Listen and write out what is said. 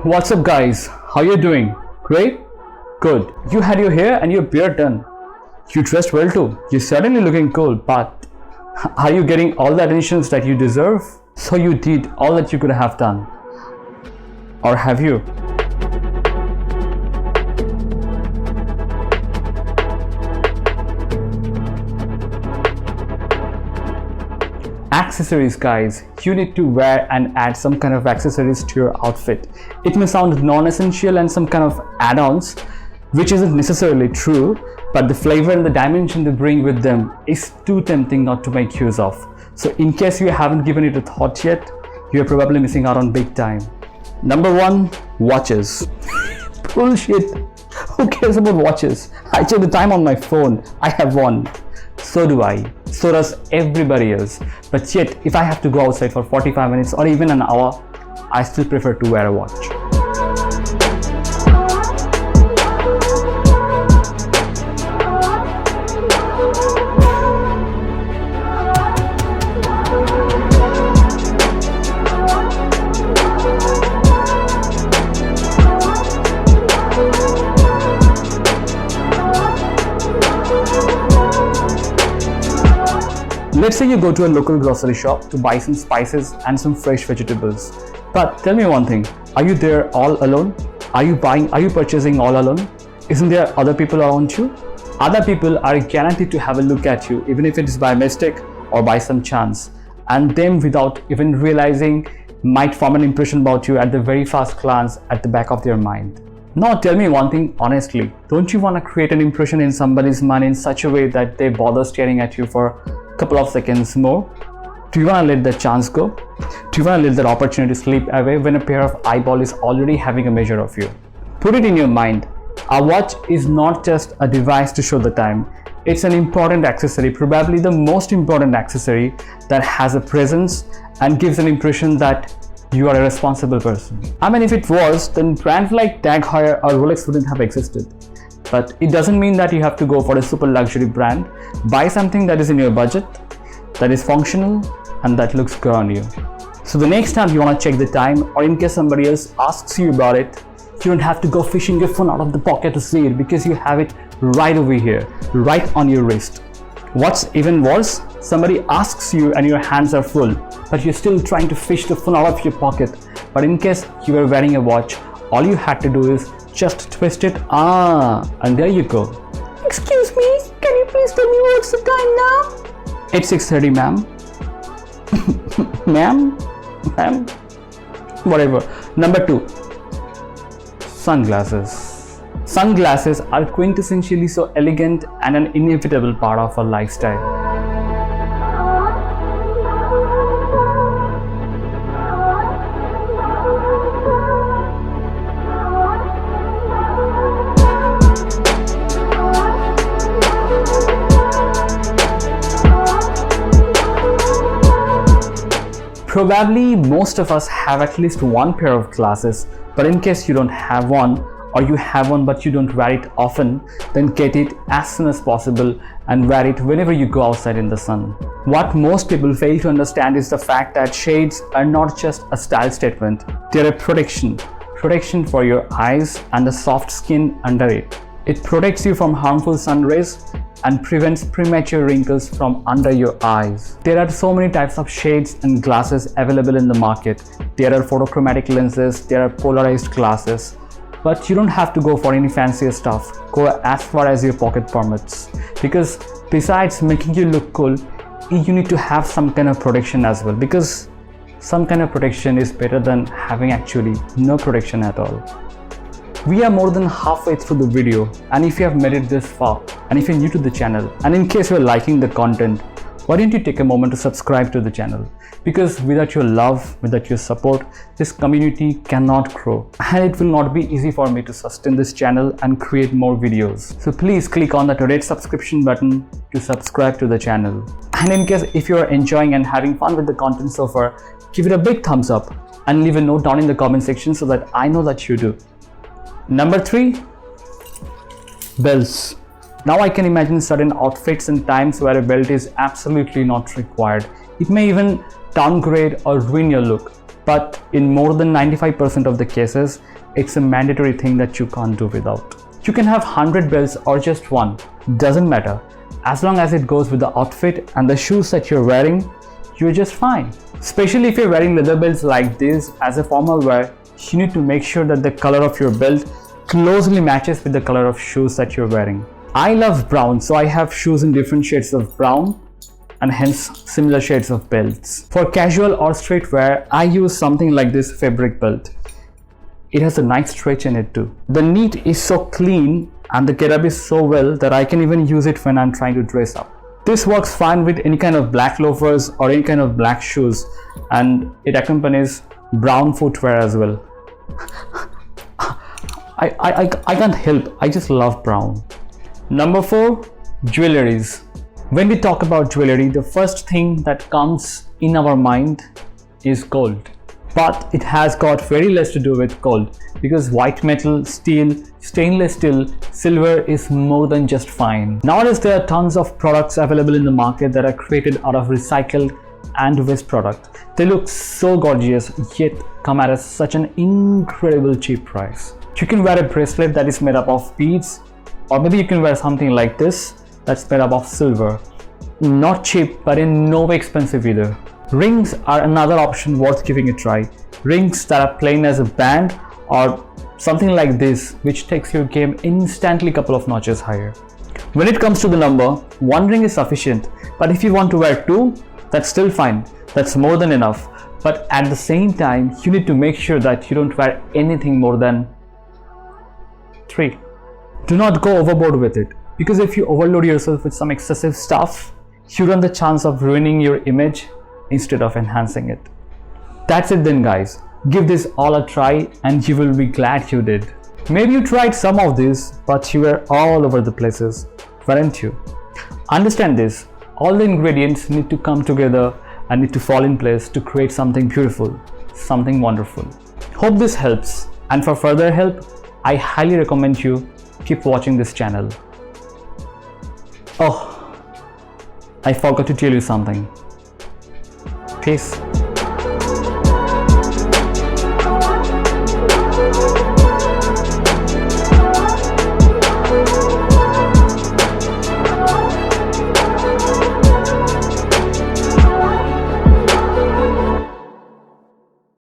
What's up guys? How you doing? Great? Good. You had your hair and your beard done. You dressed well too. You're certainly looking cool, but are you getting all the attentions that you deserve? So you did all that you could have done. Or have you? Accessories guys, you need to wear and add some kind of accessories to your outfit. It may sound non-essential and some kind of add-ons, which isn't necessarily true, but the flavor and the dimension they bring with them is too tempting not to make use of. So in case you haven't given it a thought yet, you're probably missing out on big time. Number 1, watches. Bullshit. Who cares about watches? I check the time on my phone. I have one. So do I. So does everybody else. But yet, if I have to go outside for 45 minutes or even an hour, I still prefer to wear a watch. Let's say you go to a local grocery shop to buy some spices and some fresh vegetables. But tell me one thing, are you there all alone? Are you purchasing all alone? Isn't there other people around you? Other people are guaranteed to have a look at you, even if it is by mistake or by some chance. And them, without even realizing, might form an impression about you at the very first glance at the back of their mind. Now tell me one thing honestly, don't you want to create an impression in somebody's mind in such a way that they bother staring at you for a couple of seconds more? Do you want to let that chance go? Do you want to let that opportunity slip away when a pair of eyeballs is already having a measure of you? Put it in your mind, a watch is not just a device to show the time. It's an important accessory, probably the most important accessory that has a presence and gives an impression that you are a responsible person. I mean, if it was, then brands like Tag Heuer or Rolex wouldn't have existed. But it doesn't mean that you have to go for a super luxury brand. Buy something that is in your budget, that is functional, and that looks good on you. So the next time you want to check the time, or in case somebody else asks you about it, you don't have to go fishing your phone out of the pocket to see it, because you have it right over here, right on your wrist. What's even worse, somebody asks you and your hands are full, but you're still trying to fish the phone out of your pocket. But in case you were wearing a watch, all you had to do is just twist it, and there you go. Excuse me, can you please tell me what's the time now? It's 6:30, ma'am. Ma'am? Whatever. Number 2, sunglasses. Sunglasses are quintessentially so elegant and an inevitable part of our lifestyle. Probably most of us have at least one pair of glasses, but in case you don't have one, or you have one but you don't wear it often, then get it as soon as possible and wear it whenever you go outside in the sun. What most people fail to understand is the fact that shades are not just a style statement, they're a protection for your eyes and the soft skin under it. It protects you from harmful sun rays and prevents premature wrinkles from under your eyes. There are so many types of shades and glasses available in the market. There are photochromatic lenses, there are polarized glasses, but you don't have to go for any fancier stuff. Go as far as your pocket permits, because besides making you look cool, you need to have some kind of protection as well, because some kind of protection is better than having actually no protection at all. We are more than halfway through the video, and if you have made it this far, and if you're new to the channel, and in case you're liking the content, why don't you take a moment to subscribe to the channel? Because without your love, without your support, this community cannot grow, and it will not be easy for me to sustain this channel and create more videos. So please click on that red subscription button to subscribe to the channel. And in case if you are enjoying and having fun with the content so far, give it a big thumbs up and leave a note down in the comment section so that I know that you do. Number 3, belts. Now I can imagine certain outfits and times where a belt is absolutely not required. It may even downgrade or ruin your look. but in more than 95% of the cases, it's a mandatory thing that you can't do without. You can have 100 belts or just one, doesn't matter. As long as it goes with the outfit and the shoes that you're wearing, you're just fine. Especially if you're wearing leather belts like this as a formal wear, you need to make sure that the color of your belt closely matches with the color of shoes that you're wearing. I love brown, so I have shoes in different shades of brown and hence similar shades of belts. For casual or street wear, I use something like this fabric belt. It has a nice stretch in it too. The knit is so clean and the getup is so well that I can even use it when I'm trying to dress up. This works fine with any kind of black loafers or any kind of black shoes, and it accompanies brown footwear as well. I can't help, I just love brown. Number 4, jewelries. When we talk about jewelry, the first thing that comes in our mind is gold. But it has got very less to do with gold, because white metal, steel, stainless steel, silver is more than just fine. Nowadays there are tons of products available in the market that are created out of recycled and waste product. They look so gorgeous yet come at such an incredible cheap price. You can wear a bracelet that is made up of beads, or maybe you can wear something like this that's made up of silver. Not cheap, but in no way expensive either. Rings are another option worth giving a try. Rings that are plain as a band or something like this, which takes your game instantly a couple of notches higher. When it comes to the number, 1 ring is sufficient, but if you want to wear 2, that's still fine. That's more than enough. But at the same time, you need to make sure that you don't wear anything more than 3. Do not go overboard with it, because if you overload yourself with some excessive stuff, you run the chance of ruining your image instead of enhancing it. That's it then guys. Give this all a try and you will be glad you did. Maybe you tried some of these, but you were all over the places, weren't you? Understand this, all the ingredients need to come together and need to fall in place to create something beautiful, something wonderful. Hope this helps, and for further help, I highly recommend you keep watching this channel. Oh, I forgot to tell you something. Peace.